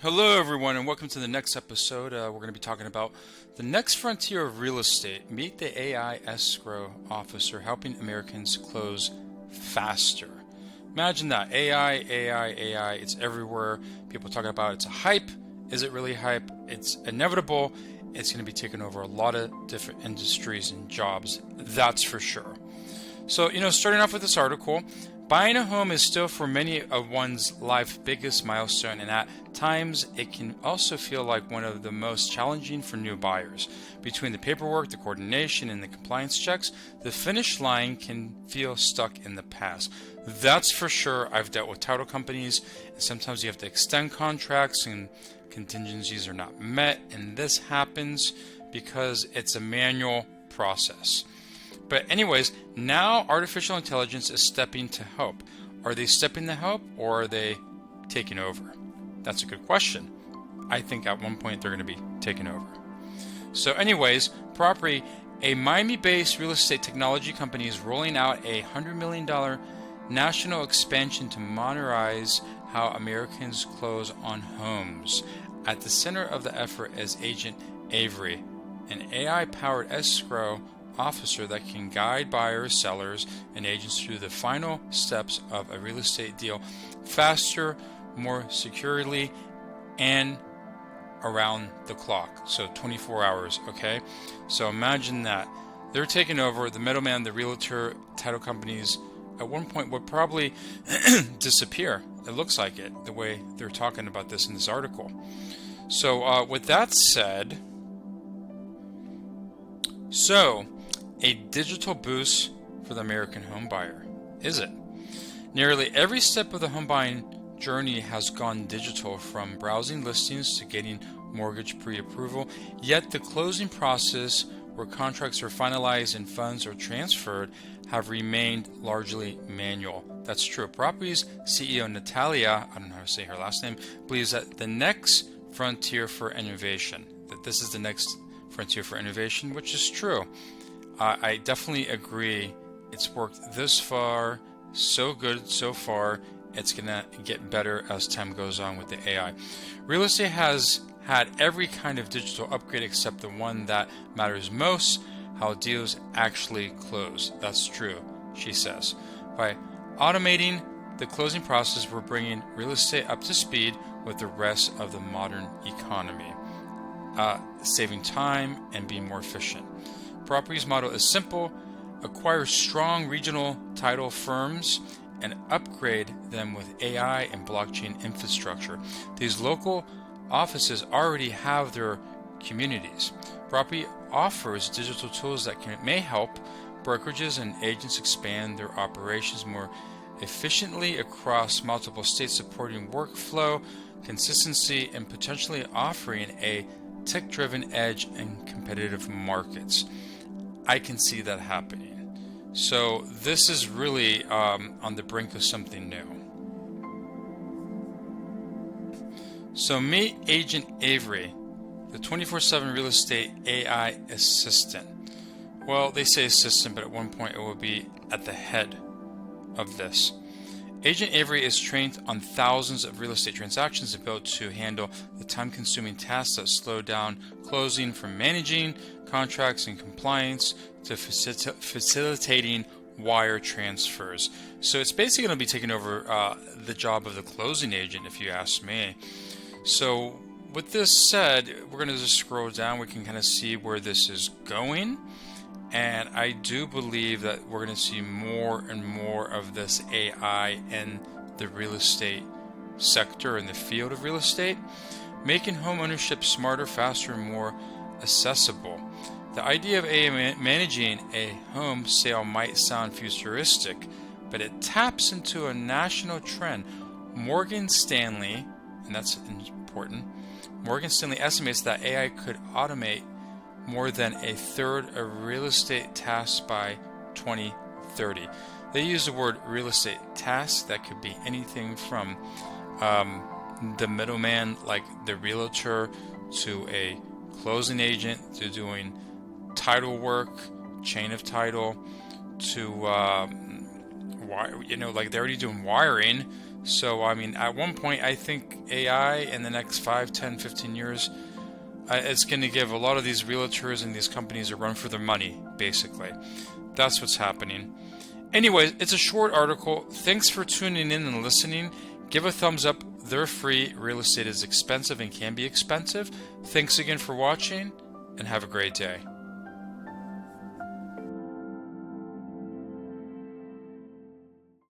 Hello, everyone, and welcome to the next episode. We're going to be talking about the next frontier of real estate. Meet the AI escrow officer helping Americans close faster. Imagine that. AI, it's everywhere. People talking about it's a hype. Is it really hype? It's inevitable. It's going to be taking over a lot of different industries and jobs. That's for sure. So, starting off with this article, buying a home is still for many of one's life's biggest milestone, and at times it can also feel like one of the most challenging for new buyers. Between the paperwork, the coordination, and the compliance checks, the finish line can feel stuck in the past. That's for sure. I've dealt with title companies, and sometimes you have to extend contracts and contingencies are not met, and this happens because it's a manual process. But anyways, now artificial intelligence is stepping to help. Are they stepping to help or are they taking over? That's a good question. I think at one point they're going to be taking over. So anyways, Property, a Miami-based real estate technology company, is rolling out a $100 million national expansion to modernize how Americans close on homes. At the center of the effort is Agent Avery, an AI-powered escrow officer that can guide buyers, sellers, and agents through the final steps of a real estate deal faster, more securely, and around the clock. So 24 hours, okay? So imagine that. They're taking over. The middleman, the realtor, title companies, at one point would probably disappear. It looks like it, the way they're talking about this in this article. So with that said, a digital boost for the American home buyer. Is it? Nearly every step of the home buying journey has gone digital, from browsing listings to getting mortgage pre-approval, yet the closing process, where contracts are finalized and funds are transferred, have remained largely manual. That's true. Properties CEO Natalia, I don't know how to say her last name, believes that the next frontier for innovation, that this is the next frontier for innovation, which is true. I definitely agree. It's worked this far, so good so far. It's going to get better as time goes on with the AI. Real estate has had every kind of digital upgrade except the one that matters most, how deals actually close. That's true, she says. By automating the closing process, we're bringing real estate up to speed with the rest of the modern economy, saving time and being more efficient. Properties model is simple: acquire strong regional title firms and upgrade them with AI and blockchain infrastructure. These local offices already have their communities. Property offers digital tools that may help brokerages and agents expand their operations more efficiently across multiple states, supporting workflow, consistency, and potentially offering a tech-driven edge in competitive markets. I can see that happening. So this is really on the brink of something new. So meet Agent Avery, the 24/7 real estate AI assistant. Well, they say assistant, but at one point it will be at the head of this. Agent Avery is trained on thousands of real estate transactions and built to handle the time-consuming tasks that slow down closing, from managing contracts and compliance to facilitating wire transfers. So it's basically going to be taking over the job of the closing agent, if you ask me. So with this said, we're going to just scroll down. We can kind of see where this is going. And I do believe that we're going to see more and more of this AI in the real estate sector, in the field of real estate, making home ownership smarter, faster, and more accessible. The idea of AI managing a home sale might sound futuristic, but it taps into a national trend. Morgan Stanley, and that's important, Morgan Stanley estimates that AI could automate more than a third of real estate tasks by 2030. They use the word real estate tasks. That could be anything from the middleman, like the realtor, to a closing agent, to doing title work, chain of title, to like they're already doing wiring. So, I mean, at one point, I think AI in the next 5, 10, 15 years, it's going to give a lot of these realtors and these companies a run for their money, basically. That's what's happening. Anyway, it's a short article. Thanks for tuning in and listening. Give a thumbs up. They're free. Real estate is expensive and can be expensive. Thanks again for watching, and have a great day.